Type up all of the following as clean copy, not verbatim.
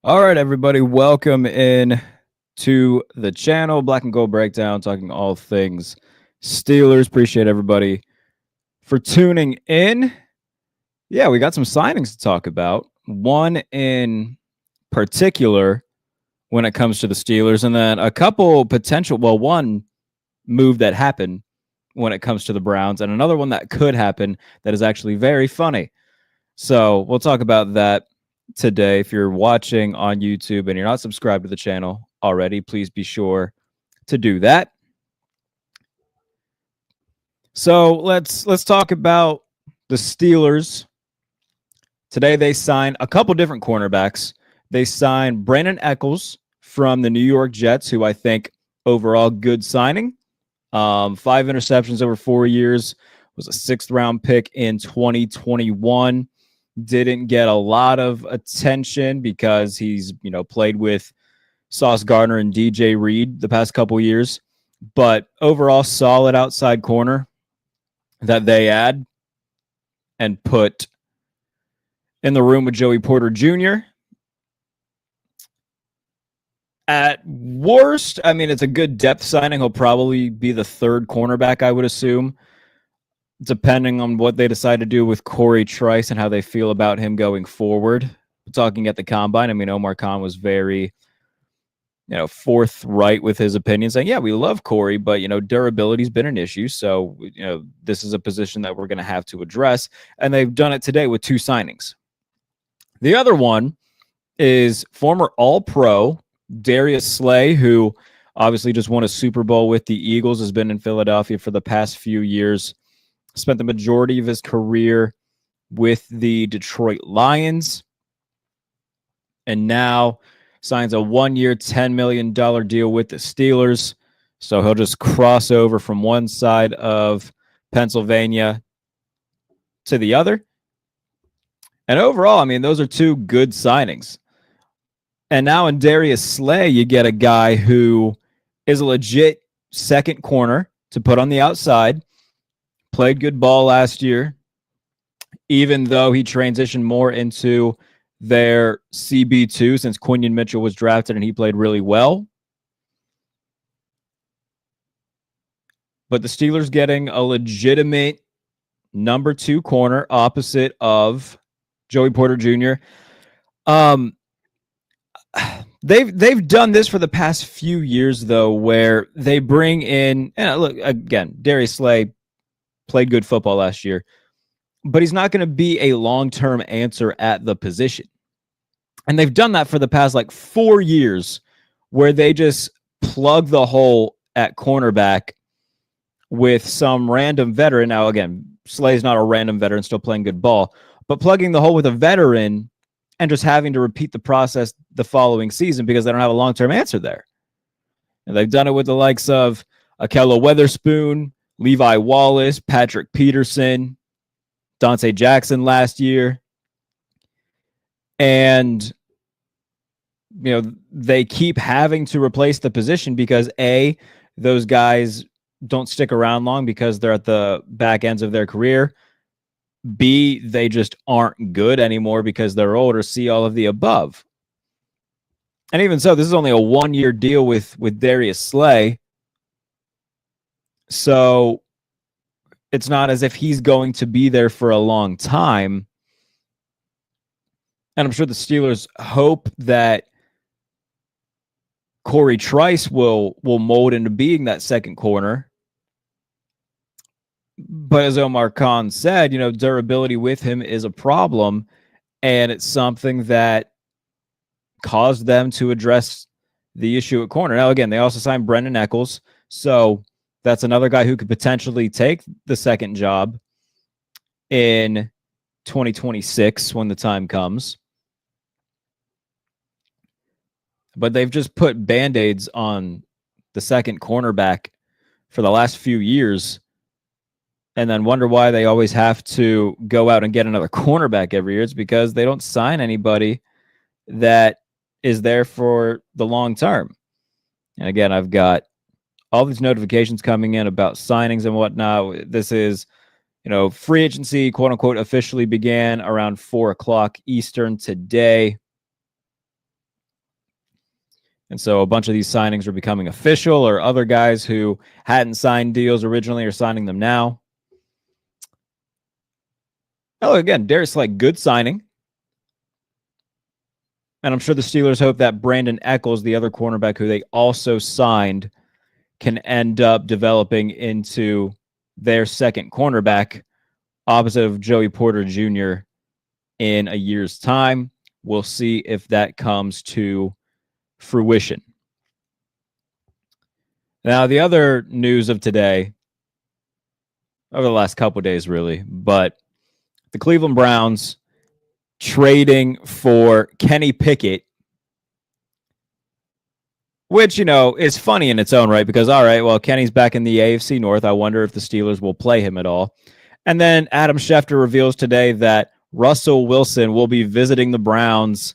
All right, everybody, welcome in to the channel, Black and Gold Breakdown, talking all things Steelers. Appreciate everybody for tuning in. Yeah, we got some signings to talk about. One in particular when it comes to the Steelers, and then a couple potential, one move that happened when it comes to the Browns, and another one that could happen that is actually very funny. So we'll talk about that today. If you're watching on YouTube and you're not subscribed to the channel already, please be sure to do that. So let's talk about the Steelers. Today they signed a couple different cornerbacks. They signed Brandon Echols from the New York Jets, who I think overall good signing. 5 interceptions over 4 years, was a 6th round pick in 2021. Didn't get a lot of attention because he's, played with Sauce Gardner and DJ Reed the past couple years. But overall, solid outside corner that they add and put in the room with Joey Porter Jr. At worst, I mean, it's a good depth signing. He'll probably be the 3rd cornerback, I would assume, depending on what they decide to do with Corey Trice and how they feel about him going forward. Talking at the combine, I mean, Omar Khan was very, forthright with his opinion, saying, yeah, we love Corey, but, durability's been an issue. So, this is a position that we're going to have to address. And they've done it today with 2 signings. The other one is former All-Pro Darius Slay, who obviously just won a Super Bowl with the Eagles, has been in Philadelphia for the past few years, spent the majority of his career with the Detroit Lions, and now signs a 1-year, $10 million deal with the Steelers. So he'll just cross over from one side of Pennsylvania to the other. And overall, I mean, those are 2 good signings. And now in Darius Slay, you get a guy who is a legit second corner to put on the outside. Played good ball last year, even though he transitioned more into their CB2 since Quinion Mitchell was drafted and he played really well. But the Steelers getting a legitimate number 2 corner opposite of Joey Porter Jr. They've done this for the past few years, though, where they bring in, look, again, Darius Slay played good football last year, but he's not going to be a long-term answer at the position. And they've done that for the past 4 years, where they just plug the hole at cornerback with some random veteran. Now, again, Slay's not a random veteran, still playing good ball, but plugging the hole with a veteran and just having to repeat the process the following season because they don't have a long-term answer there. And they've done it with the likes of Ahkello Witherspoon, Levi Wallace, Patrick Peterson, Dante Jackson last year. And, they keep having to replace the position because, A, those guys don't stick around long because they're at the back ends of their career. B, they just aren't good anymore because they're older. C, all of the above. And even so, this is only a 1-year deal with Darius Slay. So it's not as if he's going to be there for a long time. And I'm sure the Steelers hope that Corey Trice will mold into being that second corner. But as Omar Khan said, durability with him is a problem, and it's something that caused them to address the issue at corner. Now, again, they also signed Brandon Echols, so that's another guy who could potentially take the second job in 2026 when the time comes. But they've just put Band-Aids on the second cornerback for the last few years and then wonder why they always have to go out and get another cornerback every year. It's because they don't sign anybody that is there for the long term. And again, I've got all these notifications coming in about signings and whatnot. This is, free agency, quote unquote, officially began around 4 o'clock Eastern today. And so a bunch of these signings are becoming official, or other guys who hadn't signed deals originally are signing them now. Oh, again, Darius Slay, good signing. And I'm sure the Steelers hope that Brandon Echols, the other cornerback who they also signed, can end up developing into their second cornerback opposite of Joey Porter Jr. in a year's time. We'll see if that comes to fruition. Now, the other news of today, over the last couple of days, really, but the Cleveland Browns trading for Kenny Pickett, which, is funny in its own right, because, all right, well, Kenny's back in the AFC North. I wonder if the Steelers will play him at all. And then Adam Schefter reveals today that Russell Wilson will be visiting the Browns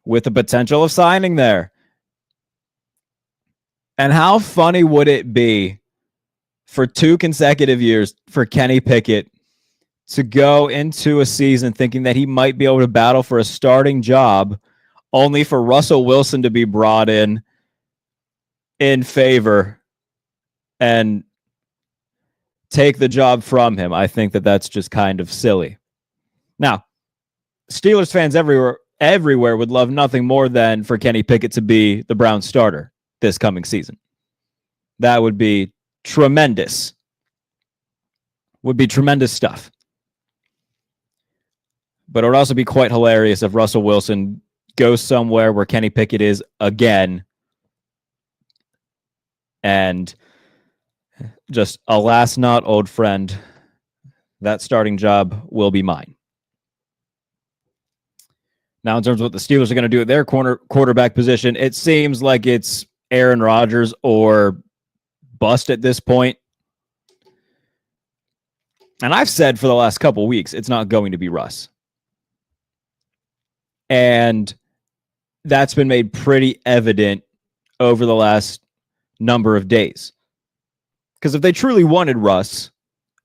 with the potential of signing there. And how funny would it be for 2 consecutive years for Kenny Pickett to go into a season thinking that he might be able to battle for a starting job, only for Russell Wilson to be brought in favor and take the job from him? I think that that's just kind of silly. Now, Steelers fans everywhere would love nothing more than for Kenny Pickett to be the Browns starter this coming season. That would be tremendous. Would be tremendous stuff. But it would also be quite hilarious if Russell Wilson goes somewhere where Kenny Pickett is again, and just, alas, not old friend, that starting job will be mine. Now, in terms of what the Steelers are going to do at their quarterback position, it seems like it's Aaron Rodgers or bust at this point. And I've said for the last couple weeks, it's not going to be Russ. And that's been made pretty evident over the last number of days. Because if they truly wanted Russ,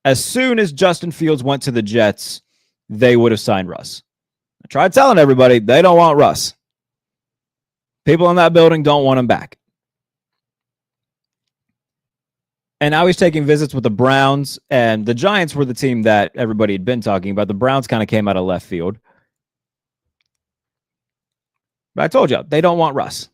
as soon as Justin Fields went to the Jets, they would have signed Russ. I tried telling everybody they don't want Russ. People in that building don't want him back. And now he's taking visits with the Browns, and the Giants were the team that everybody had been talking about. The Browns kind of came out of left field. But I told you, they don't want Russ.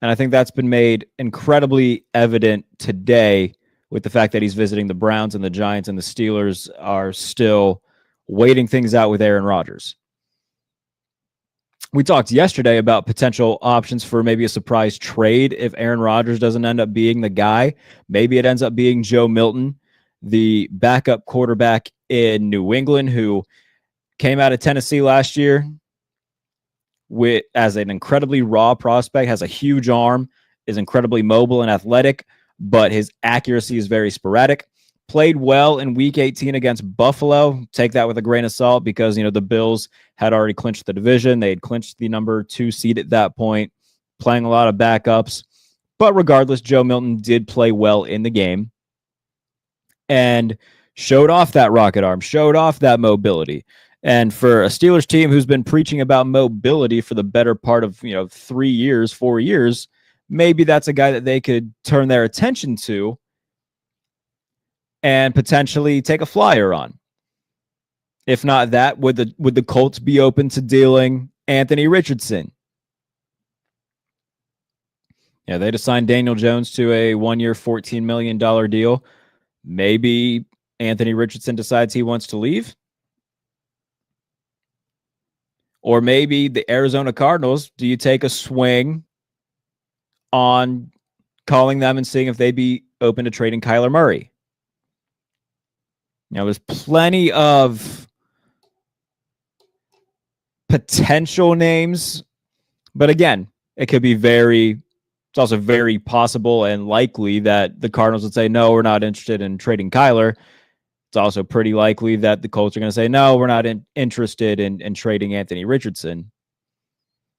And I think that's been made incredibly evident today with the fact that he's visiting the Browns, and the Giants and the Steelers are still waiting things out with Aaron Rodgers. We talked yesterday about potential options for maybe a surprise trade if Aaron Rodgers doesn't end up being the guy. Maybe it ends up being Joe Milton, the backup quarterback in New England, who came out of Tennessee last year as an incredibly raw prospect, has a huge arm, is incredibly mobile and athletic, but his accuracy is very sporadic. Played well in Week 18 against Buffalo. Take that with a grain of salt, because the Bills had already clinched the division. They had clinched the number 2 seed at that point, playing a lot of backups. But regardless, Joe Milton did play well in the game and showed off that rocket arm, showed off that mobility. And for a Steelers team who's been preaching about mobility for the better part of 4 years, maybe that's a guy that they could turn their attention to and potentially take a flyer on. If not that, would the Colts be open to dealing Anthony Richardson? Yeah, they just signed Daniel Jones to a 1-year, $14 million deal. Maybe Anthony Richardson decides he wants to leave. Or maybe the Arizona Cardinals, do you take a swing on calling them and seeing if they'd be open to trading Kyler Murray? There's plenty of potential names, but again, it's also very possible and likely that the Cardinals would say, no, we're not interested in trading Kyler. It's also pretty likely that the Colts are going to say, no, we're not interested in trading Anthony Richardson.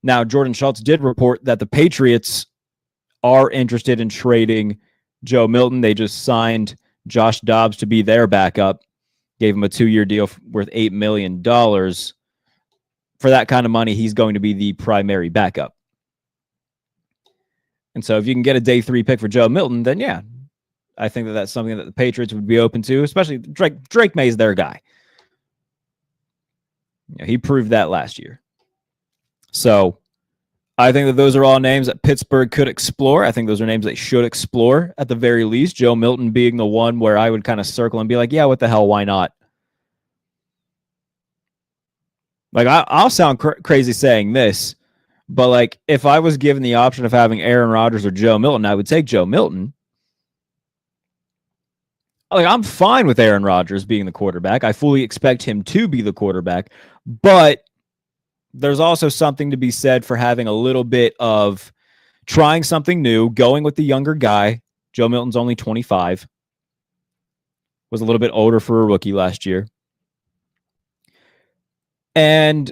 Now, Jordan Schultz did report that the Patriots are interested in trading Joe Milton. They just signed Josh Dobbs to be their backup, gave him a 2-year deal worth $8 million. for that kind of money, he's going to be the primary backup. And so if you can get a day 3 pick for Joe Milton, then yeah, I think that that's something that the Patriots would be open to, especially Drake May's their guy. He proved that last year. So I think that those are all names that Pittsburgh could explore. I think those are names they should explore at the very least. Joe Milton being the one where I would kind of circle and be like, yeah, what the hell? Why not? Like, I'll sound crazy saying this, but like, if I was given the option of having Aaron Rodgers or Joe Milton, I would take Joe Milton. Like, I'm fine with Aaron Rodgers being the quarterback. I fully expect him to be the quarterback, but there's also something to be said for having a little bit of trying something new, going with the younger guy. Joe Milton's only 25, was a little bit older for a rookie last year. And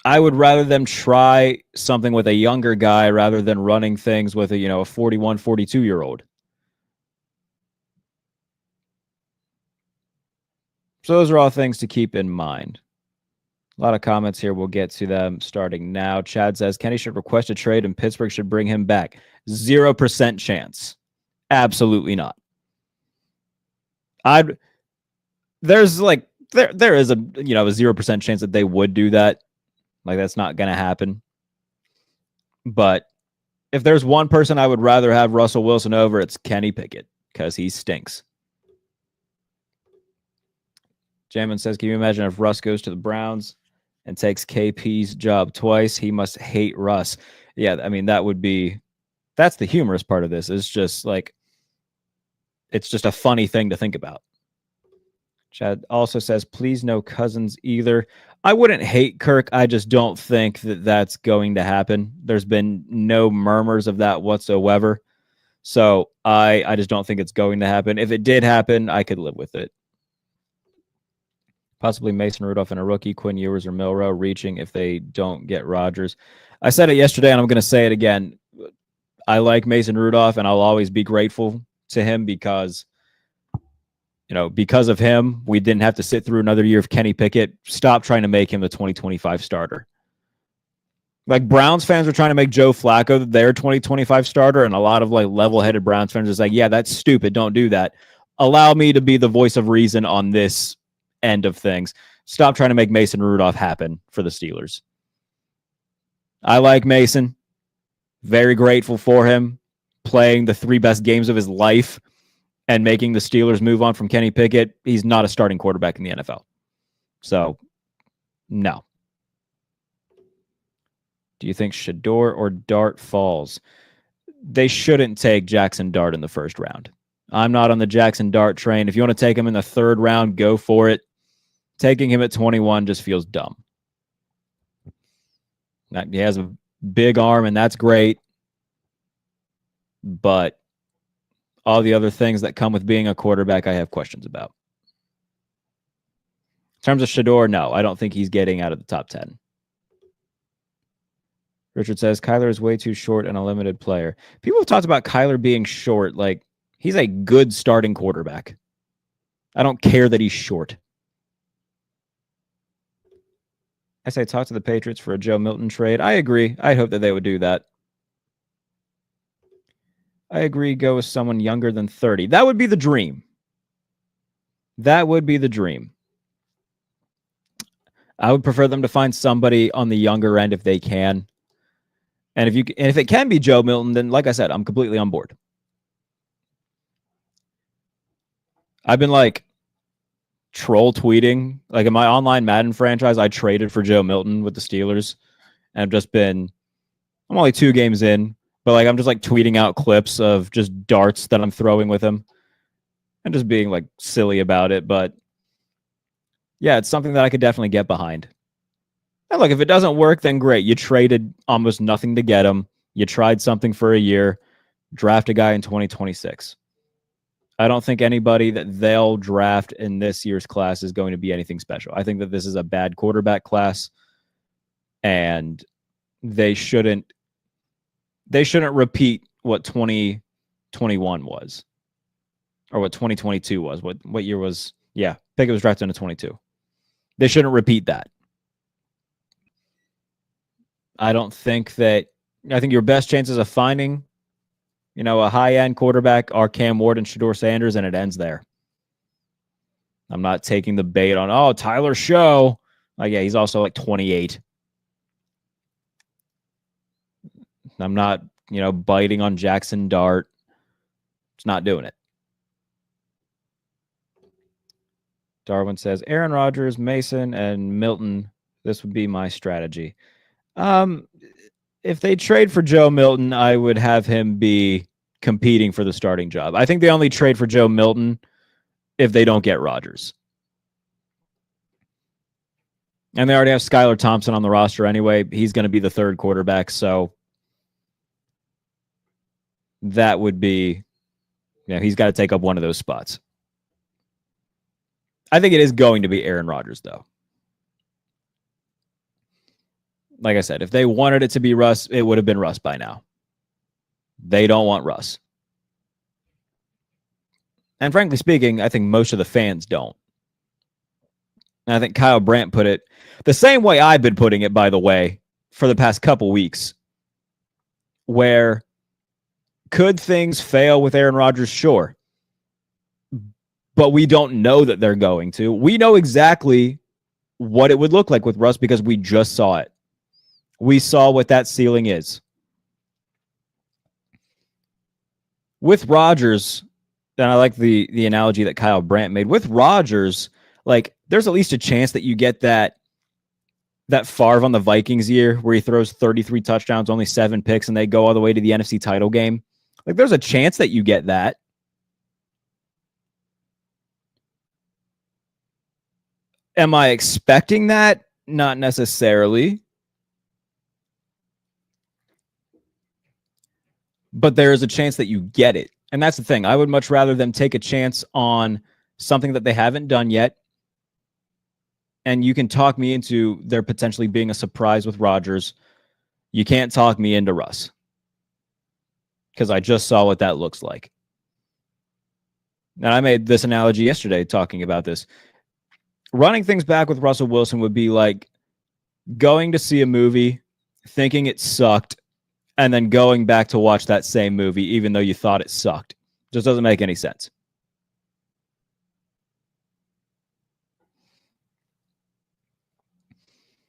I would rather them try something with a younger guy rather than running things with a 41, 42-year-old. So those are all things to keep in mind. A lot of comments here. We'll get to them starting now. Chad says, Kenny should request a trade and Pittsburgh should bring him back. 0% chance. Absolutely not. There's like, there is a 0% chance that they would do that. Like, that's not going to happen. But if there's one person I would rather have Russell Wilson over, it's Kenny Pickett, because he stinks. Jamin says, can you imagine if Russ goes to the Browns and takes KP's job twice? He must hate Russ. Yeah, I mean, that's the humorous part of this. It's just like, it's just a funny thing to think about. Chad also says, please no Cousins either. I wouldn't hate Kirk. I just don't think that that's going to happen. There's been no murmurs of that whatsoever. So I just don't think it's going to happen. If it did happen, I could live with it. Possibly Mason Rudolph and a rookie, Quinn Ewers or Milrow reaching if they don't get Rodgers. I said it yesterday, and I'm going to say it again. I like Mason Rudolph, and I'll always be grateful to him because of him, we didn't have to sit through another year of Kenny Pickett. Stop trying to make him the 2025 starter. Like, Browns fans were trying to make Joe Flacco their 2025 starter, and a lot of like level-headed Browns fans are like, yeah, that's stupid. Don't do that. Allow me to be the voice of reason on this end of things. Stop trying to make Mason Rudolph happen for the Steelers. I like Mason. Very grateful for him playing the 3 best games of his life and making the Steelers move on from Kenny Pickett. He's not a starting quarterback in the NFL. So, no. Do you think Shador or Dart falls? They shouldn't take Jackson Dart in the first round. I'm not on the Jackson Dart train. If you want to take him in the 3rd round, go for it. Taking him at 21 just feels dumb. He has a big arm, and that's great. But all the other things that come with being a quarterback, I have questions about. In terms of Shador, no, I don't think he's getting out of the top 10. Richard says, Kyler is way too short and a limited player. People have talked about Kyler being short. Like, he's a good starting quarterback. I don't care that he's short. I say talk to the Patriots for a Joe Milton trade. I agree. I hope that they would do that. I agree. Go with someone younger than 30. That would be the dream. That would be the dream. I would prefer them to find somebody on the younger end if they can. And if it can be Joe Milton, then like I said, I'm completely on board. I've been like troll tweeting. Like, in my online Madden franchise, I traded for Joe Milton with the Steelers. And I'm only 2 games in, but like, I'm just like tweeting out clips of just darts that I'm throwing with him and just being like silly about it. But yeah, it's something that I could definitely get behind. And look, if it doesn't work, then great. You traded almost nothing to get him. You tried something for a year, draft a guy in 2026. I don't think anybody that they'll draft in this year's class is going to be anything special. I think that this is a bad quarterback class, and they shouldn't repeat what 2021 was, or what 2022 was. What year was? Yeah, Pickett was drafted in 22. They shouldn't repeat that. I think your best chances of finding, a high-end quarterback are Cam Ward and Shedeur Sanders, and it ends there. I'm not taking the bait on, Tyler Show. Yeah, he's also like 28. I'm not, biting on Jackson Dart. It's not doing it. Darwin says, Aaron Rodgers, Mason, and Milton. This would be my strategy. If they trade for Joe Milton, I would have him be competing for the starting job. I think they only trade for Joe Milton if they don't get Rodgers. And they already have Skylar Thompson on the roster anyway. He's going to be the third quarterback, so that would be, he's got to take up one of those spots. I think it is going to be Aaron Rodgers, though. Like I said, if they wanted it to be Russ, it would have been Russ by now. They don't want Russ. And frankly speaking, I think most of the fans don't. And I think Kyle Brandt put it the same way I've been putting it, by the way, for the past couple weeks, where could things fail with Aaron Rodgers? Sure. But we don't know that they're going to. We know exactly what it would look like with Russ because we just saw it. We saw what that ceiling is. With Rodgers, and I like the analogy that Kyle Brandt made, with Rodgers, like there's at least a chance that you get that Favre on the Vikings year where he throws 33 touchdowns, only 7 picks, and they go all the way to the NFC title game. Like there's a chance that you get that. Am I expecting that? Not necessarily. But there is a chance that you get it. And that's the thing. I would much rather them take a chance on something that they haven't done yet. And you can talk me into there potentially being a surprise with Rodgers. You can't talk me into Russ. Because I just saw what that looks like. And I made this analogy yesterday talking about this. Running things back with Russell Wilson would be like going to see a movie, thinking it sucked, and then going back to watch that same movie, even though you thought it sucked. Just doesn't make any sense.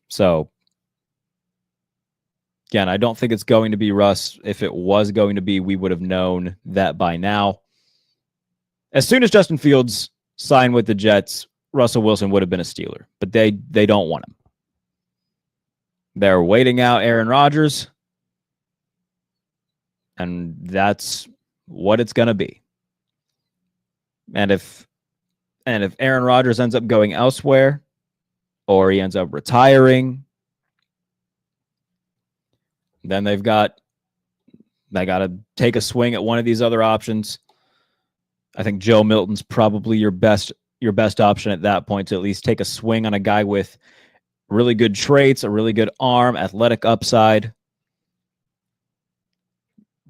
So, again, I don't think it's going to be Russ. If it was going to be, we would have known that by now. As soon as Justin Fields signed with the Jets, Russell Wilson would have been a Steeler. But they don't want him. They're waiting out Aaron Rodgers. And that's what it's going to be. And if Aaron Rodgers ends up going elsewhere or he ends up retiring, then they got to take a swing at one of these other options. I think Joe Milton's probably your best option at that point to at least take a swing on a guy with really good traits, a really good arm, athletic upside,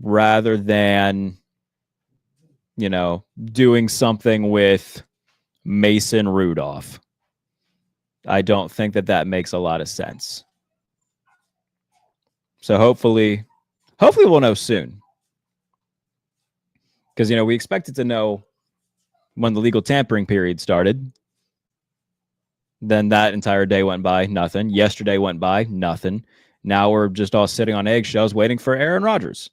rather than, doing something with Mason Rudolph. I don't think that makes a lot of sense. So hopefully we'll know soon. Because, we expected to know when the legal tampering period started. Then that entire day went by, nothing. Yesterday went by, nothing. Now we're just all sitting on eggshells waiting for Aaron Rodgers.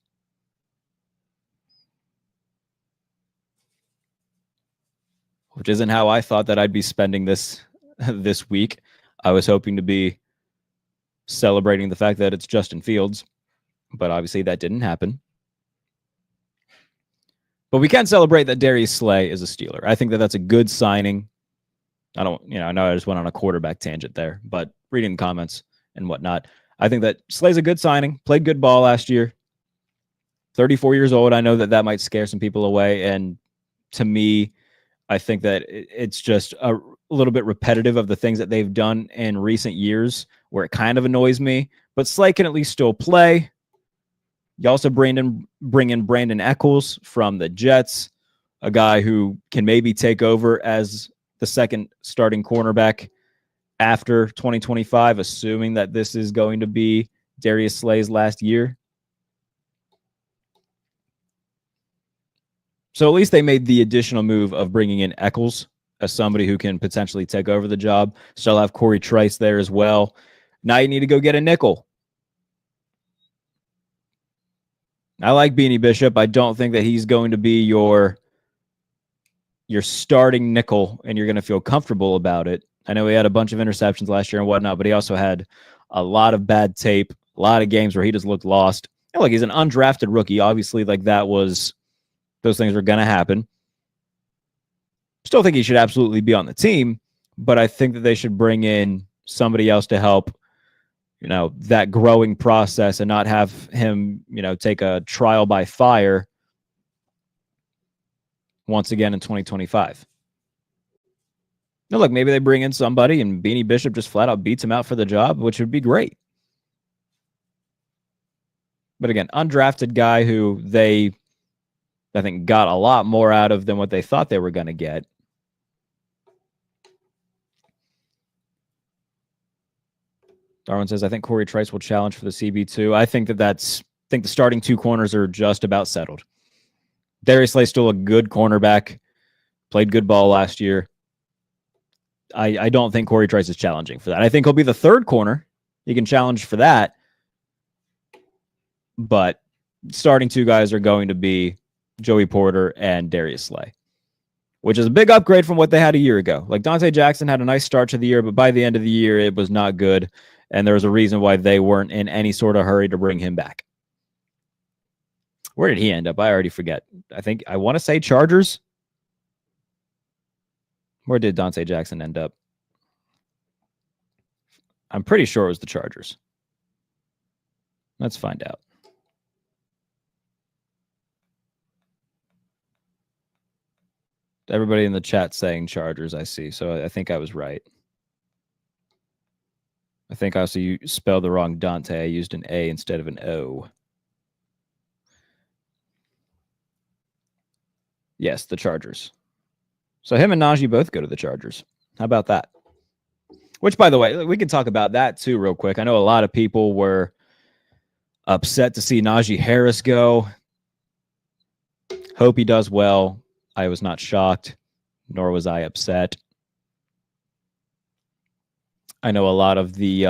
Which isn't how I thought that I'd be spending this week. I was hoping to be celebrating the fact that it's Justin Fields, but obviously that didn't happen. But we can celebrate that Darius Slay is a Steeler. I think that that's a good signing. I know I just went on a quarterback tangent there, but reading the comments and whatnot, I think that Slay's a good signing, played good ball last year. 34 years old. I know that might scare some people away. And to me, I think that it's just a little bit repetitive of the things that they've done in recent years where it kind of annoys me. But Slay can at least still play. You also bring in Brandon Echols from the Jets, a guy who can maybe take over as the second starting cornerback after 2025, assuming that this is going to be Darius Slay's last year. So at least they made the additional move of bringing in Eccles as somebody who can potentially take over the job. Still have Corey Trice there as well. Now you need to go get a nickel. I like Beanie Bishop. I don't think that he's going to be your starting nickel and you're going to feel comfortable about it. I know he had a bunch of interceptions last year and whatnot, but he also had a lot of bad tape, a lot of games where he just looked lost. And look, he's an undrafted rookie. Obviously, like those things were going to happen. Still think he should absolutely be on the team, but I think that they should bring in somebody else to help, that growing process and not have him, take a trial by fire once again in 2025. Now, look, maybe they bring in somebody and Beanie Bishop just flat out beats him out for the job, which would be great. But again, undrafted guy who they, I think, got a lot more out of than what they thought they were going to get. Darwin says, I think Corey Trice will challenge for the CB2. I think the starting two corners are just about settled. Darius Slay still a good cornerback, played good ball last year. I don't think Corey Trice is challenging for that. I think he'll be the third corner. He can challenge for that. But starting two guys are going to be Joey Porter and Darius Slay, which is a big upgrade from what they had a year ago. Like Dante Jackson had a nice start to the year, but by the end of the year, it was not good. And there was a reason why they weren't in any sort of hurry to bring him back. Where did he end up? I already forget. I want to say Chargers. Where did Dante Jackson end up? I'm pretty sure it was the Chargers. Let's find out. Everybody in the chat saying Chargers, I see. So I think I was right. I think also you spelled the wrong Dante. I used an A instead of an O. Yes, the Chargers. So him and Najee both go to the Chargers. How about that? Which, by the way, we can talk about that too real quick. I know a lot of people were upset to see Najee Harris go. Hope he does well. I was not shocked, nor was I upset. I know a lot of the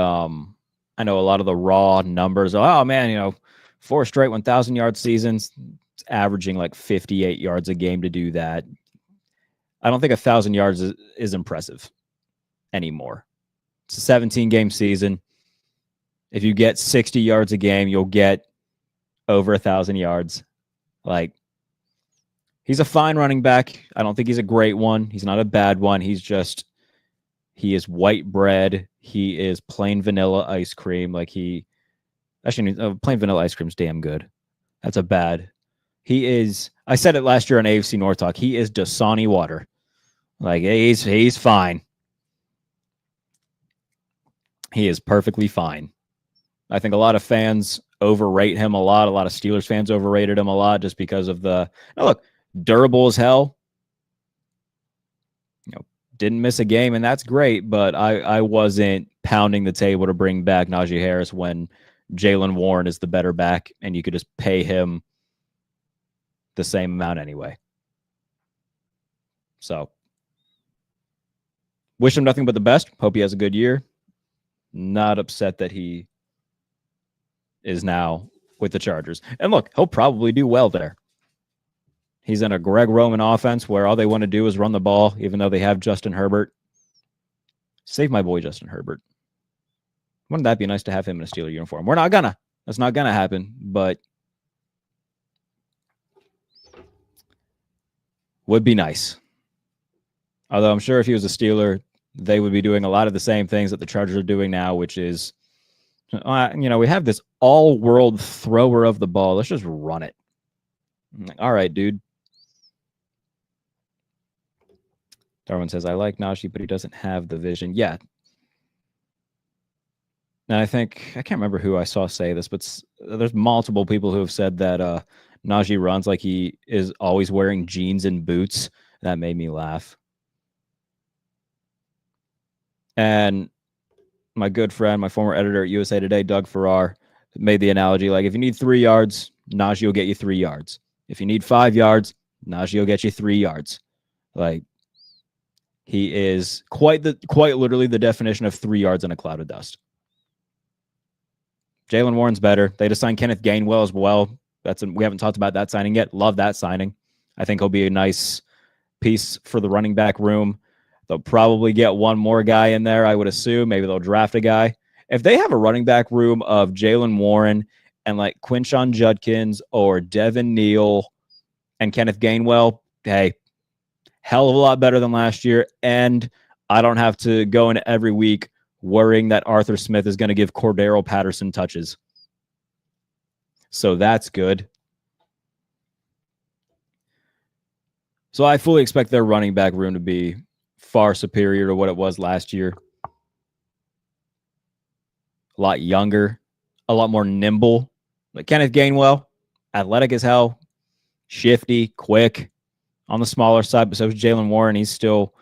raw numbers. Oh man, 4 straight 1,000-yard seasons. It's averaging like 58 yards a game to do that. I don't think 1,000 yards is impressive anymore. It's a 17-game season. If you get 60 yards a game, you'll get over 1,000 yards. Like, he's a fine running back. I don't think he's a great one. He's not a bad one. He is white bread. He is plain vanilla ice cream. Plain vanilla ice cream is damn good. That's a bad. He is. I said it last year on AFC North Talk. He is Dasani water. Like he's fine. He is perfectly fine. I think a lot of fans overrate him a lot. A lot of Steelers fans overrated him a lot just because of durable as hell. Didn't miss a game, and that's great, but I wasn't pounding the table to bring back Najee Harris when Jaylen Warren is the better back, and you could just pay him the same amount anyway. So, wish him nothing but the best. Hope he has a good year. Not upset that he is now with the Chargers. And look, he'll probably do well there. He's in a Greg Roman offense where all they want to do is run the ball, even though they have Justin Herbert. Save my boy Justin Herbert. Wouldn't that be nice to have him in a Steeler uniform? We're not gonna. That's not gonna happen, but would be nice. Although I'm sure if he was a Steeler, they would be doing a lot of the same things that the Chargers are doing now, which is, we have this all-world thrower of the ball. Let's just run it. All right, dude. Darwin says, I like Najee, but he doesn't have the vision. Yeah. And I can't remember who I saw say this, but there's multiple people who have said that Najee runs like he is always wearing jeans and boots. That made me laugh. And my good friend, my former editor at USA Today, Doug Farrar, made the analogy like if you need 3 yards, Najee will get you 3 yards. If you need 5 yards, Najee will get you 3 yards. Like he is quite literally the definition of 3 yards in a cloud of dust. Jaylen Warren's better. They just signed Kenneth Gainwell as well. We haven't talked about that signing yet. Love that signing. I think he'll be a nice piece for the running back room. They'll probably get one more guy in there, I would assume. Maybe they'll draft a guy. If they have a running back room of Jaylen Warren and like Quinshon Judkins or Devin Neal and Kenneth Gainwell, hey, hell of a lot better than last year. And I don't have to go into every week worrying that Arthur Smith is going to give Cordero Patterson touches. So that's good. So I fully expect their running back room to be far superior to what it was last year. A lot younger, a lot more nimble. Like Kenneth Gainwell, athletic as hell, shifty, quick, on the smaller side, but so is Jaylen Warren. He's still,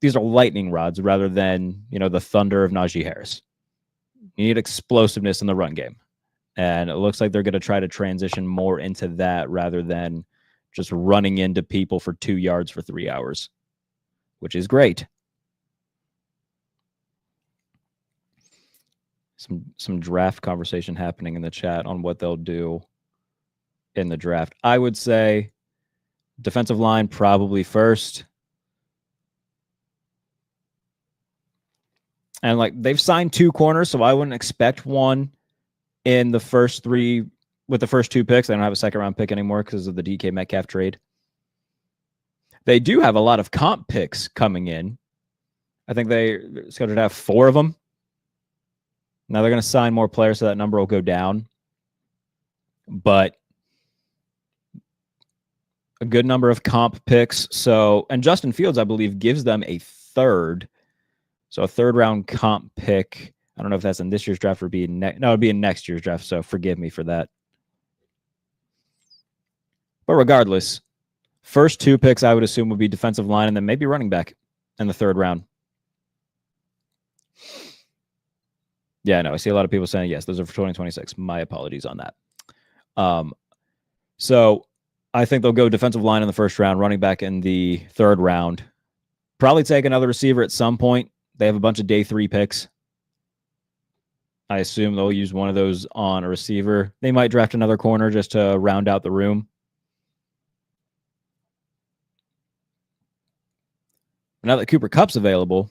these are lightning rods rather than, the thunder of Najee Harris. You need explosiveness in the run game. And it looks like they're going to try to transition more into that rather than just running into people for 2 yards for 3 hours, which is great. Some draft conversation happening in the chat on what they'll do in the draft. I would say defensive line probably first. And like they've signed 2 corners, so I wouldn't expect one in the first 3 with the first 2 picks. They don't have a second round pick anymore because of the DK Metcalf trade. They do have a lot of comp picks coming in. I think they're scheduled to have 4 of them. Now they're going to sign more players, so that number will go down. But a good number of comp picks. So, and Justin Fields, I believe, gives them a third. So a 3rd round comp pick. I don't know if that's in this year's draft or it'd be in next year's draft. So forgive me for that. But regardless, first 2 picks I would assume would be defensive line and then maybe running back in the 3rd round. Yeah, no, I see a lot of people saying, yes, those are for 2026. My apologies on that. So I think they'll go defensive line in the 1st round, running back in the 3rd round. Probably take another receiver at some point. They have a bunch of day 3 picks. I assume they'll use one of those on a receiver. They might draft another corner just to round out the room. Now that Cooper Kupp's available,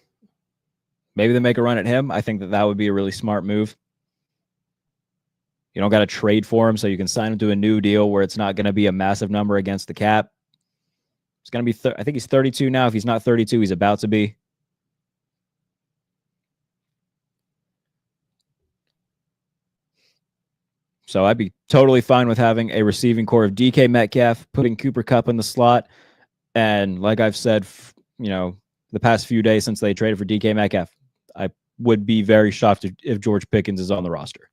maybe they make a run at him. I think that would be a really smart move. You don't got to trade for him, so you can sign him to a new deal where it's not going to be a massive number against the cap. It's going to be, I think he's 32 now. If he's not 32, he's about to be. So I'd be totally fine with having a receiving core of DK Metcalf, putting Cooper Kupp in the slot. And like I've said, the past few days since they traded for DK Metcalf, I would be very shocked if George Pickens is on the roster.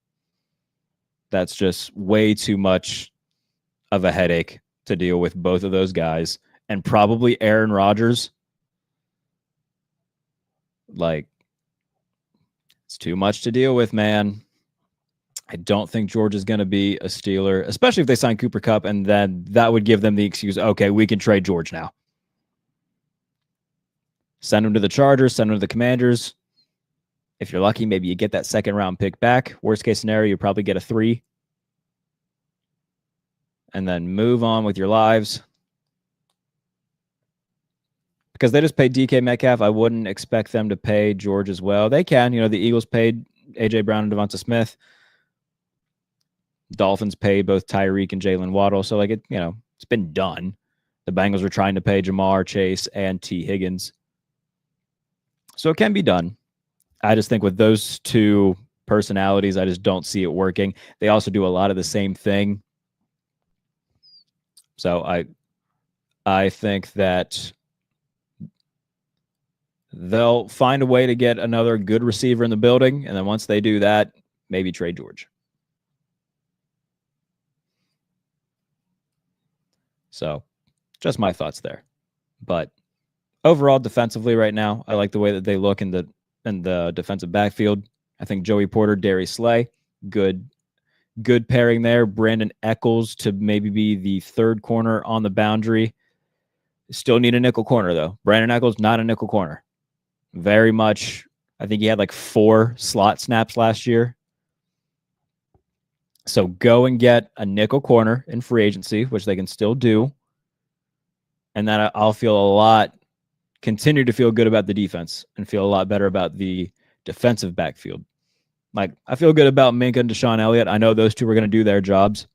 That's just way too much of a headache to deal with both of those guys. And probably Aaron Rodgers. Like, it's too much to deal with, man. I don't think George is going to be a Steeler, especially if they sign Cooper Kupp, and then that would give them the excuse, okay, we can trade George now. Send him to the Chargers, send him to the Commanders. If you're lucky, maybe you get that 2nd round pick back. Worst case scenario, you probably get a 3. And then move on with your lives. Because they just paid DK Metcalf, I wouldn't expect them to pay George as well. They can. The Eagles paid A.J. Brown and Devonta Smith. Dolphins paid both Tyreek and Jalen Waddle. So, it's been done. The Bengals were trying to pay Jamar Chase and T. Higgins. So it can be done. I just think with those 2 personalities, I just don't see it working. They also do a lot of the same thing. So I think that they'll find a way to get another good receiver in the building. And then once they do that, maybe trade George. So just my thoughts there. But overall, defensively right now, I like the way that they look in the defensive backfield. I think Joey Porter, Darius Slay, Good pairing there. Brandon Eccles to maybe be the third corner on the boundary. Still need a nickel corner, though. Brandon Eccles, not a nickel corner. Very much, I think he had like 4 slot snaps last year. So go and get a nickel corner in free agency, which they can still do. And then I'll continue to feel good about the defense and feel a lot better about the defensive backfield. Like, I feel good about Minka and Deshaun Elliott. I know those two were going to do their jobs.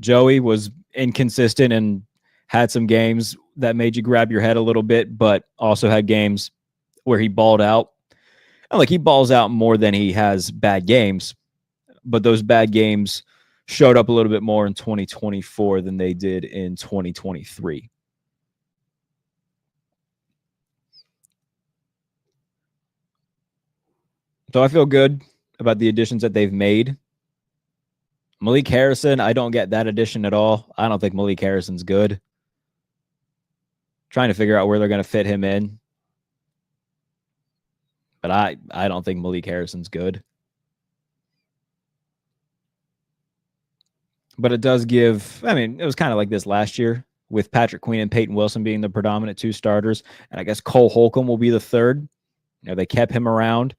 Joey was inconsistent and had some games that made you grab your head a little bit, but also had games where he balled out. And like, he balls out more than he has bad games, but those bad games showed up a little bit more in 2024 than they did in 2023. So I feel good about the additions that they've made. Malik Harrison, I don't get that addition at all. I don't think Malik Harrison's good. Trying to figure out where they're going to fit him in. But I don't think Malik Harrison's good. But it does give, I mean, it was kind of like this last year with Patrick Queen and Peyton Wilson being the predominant 2 starters. And I guess Cole Holcomb will be the third. They kept him around.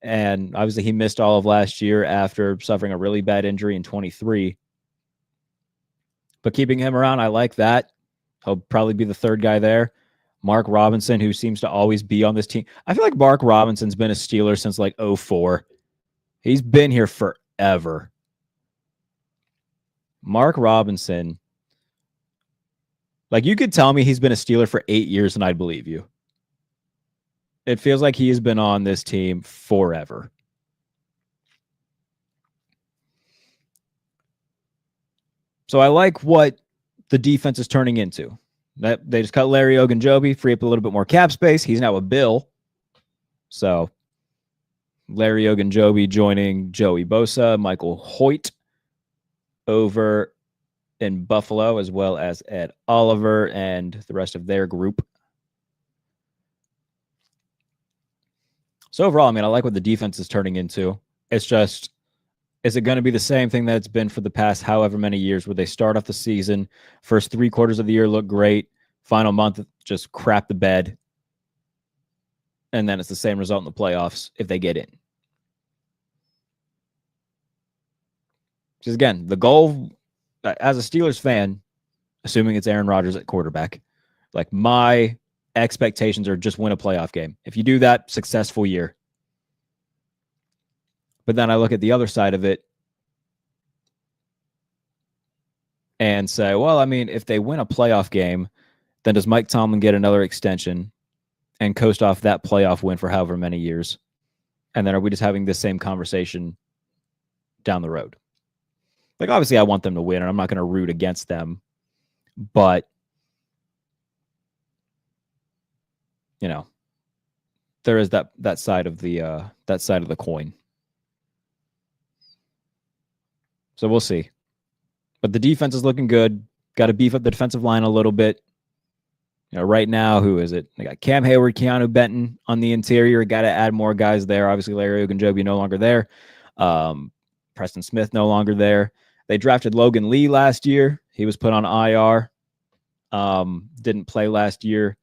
And obviously he missed all of last year after suffering a really bad injury in 23. But keeping him around, I like that. He'll probably be the third guy there. Mark Robinson, who seems to always be on this team. I feel like Mark Robinson's been a Steeler since like 2004. He's been here forever. Mark Robinson, like, you could tell me he's been a Steeler for 8 years and I'd believe you. It feels like he has been on this team forever. So I like what the defense is turning into. That they just cut Larry Ogunjobi, free up a little bit more cap space. He's now a Bill. So Larry Ogunjobi joining Joey Bosa, Michael Hoyt over in Buffalo, as well as Ed Oliver and the rest of their group. So overall, I mean, I like what the defense is turning into. It's just, is it going to be the same thing that it's been for the past however many years, where they start off the season, first 3 quarters of the year look great, final month just crap the bed, and then it's the same result in the playoffs if they get in? Because again, the goal, as a Steelers fan, assuming it's Aaron Rodgers at quarterback, like, my expectations are just win a playoff game. If you do that, successful year. But then I look at the other side of it and say, well, I mean, if they win a playoff game, then does Mike Tomlin get another extension and coast off that playoff win for however many years? And then are we just having this same conversation down the road? Like, obviously I want them to win and I'm not going to root against them, but you know, there is that side of the coin. So we'll see. But the defense is looking good. Got to beef up the defensive line a little bit. You know, right now, who is it? They got Cam Hayward, Keanu Benton on the interior. Got to add more guys there. Obviously, Larry Ogunjobi no longer there. Preston Smith no longer there. They drafted Logan Lee last year. He was put on IR. Didn't play last year.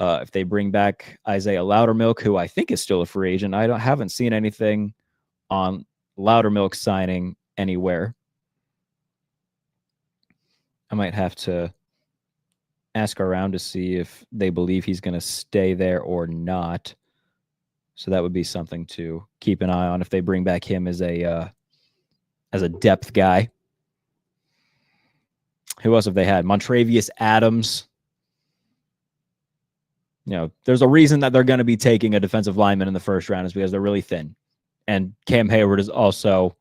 If they bring back Isaiah Loudermilk, who I think is still a free agent, haven't seen anything on Loudermilk signing anywhere. I might have to ask around to see if they believe he's going to stay there or not. So that would be something to keep an eye on if they bring back him as a depth guy. Who else have they had? Montravius Adams. You know, there's a reason that they're going to be taking a defensive lineman in the first round, is because they're really thin. And Cam Hayward is also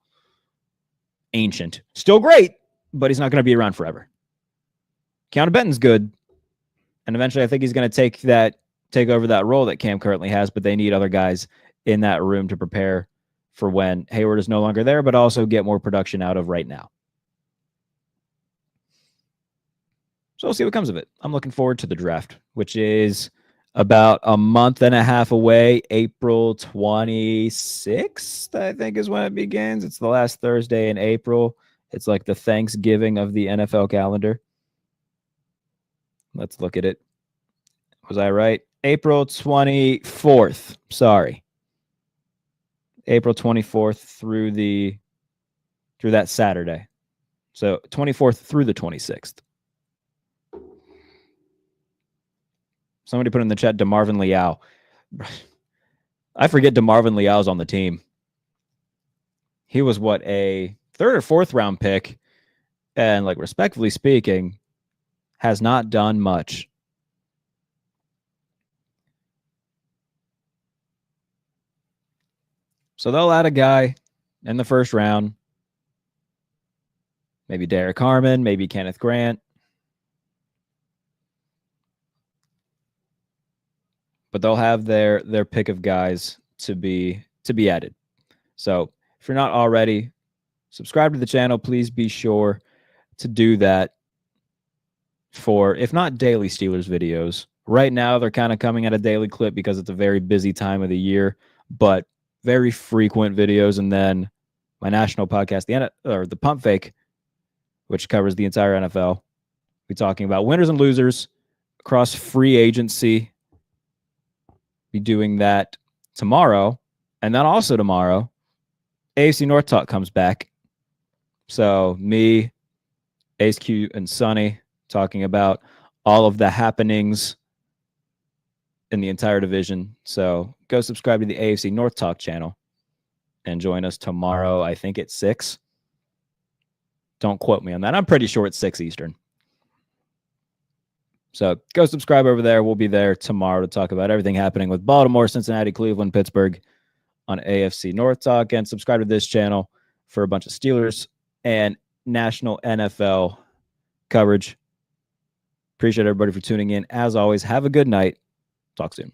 ancient. Still great, but he's not going to be around forever. Keanu Benton's good. And eventually I think he's going to take over that role that Cam currently has, but they need other guys in that room to prepare for when Hayward is no longer there, but also get more production out of right now. So we'll see what comes of it. I'm looking forward to the draft, which is about a month and a half away. April 26th, I think, is when it begins. It's the last Thursday in April. It's like the Thanksgiving of the NFL calendar. Let's look at it. Was I right? April 24th. Sorry. April 24th through that Saturday. So 24th through the 26th. Somebody put in the chat DeMarvin Leal. I forget DeMarvin Leal's on the team. He was what, a third or fourth round pick, and like respectfully speaking, has not done much. So they'll add a guy in the first round. Maybe Derek Harmon, maybe Kenneth Grant. But they'll have their pick of guys to be added. So if you're not already, subscribe to the channel. Please be sure to do that for, if not daily Steelers videos. Right now, they're kind of coming at a daily clip because it's a very busy time of the year, but very frequent videos. And then my national podcast, the Pump Fake, which covers the entire NFL. We're talking about winners and losers across free agency. Be doing that tomorrow. And then also tomorrow, AFC North Talk comes back. So me, Ace Q, and Sonny talking about all of the happenings in the entire division. So go subscribe to the AFC North Talk channel and join us tomorrow, I think at 6. Don't quote me on that. I'm pretty sure it's 6 Eastern. So go subscribe over there. We'll be there tomorrow to talk about everything happening with Baltimore, Cincinnati, Cleveland, Pittsburgh on AFC North Talk. And subscribe to this channel for a bunch of Steelers and national NFL coverage. Appreciate everybody for tuning in. As always, have a good night. Talk soon.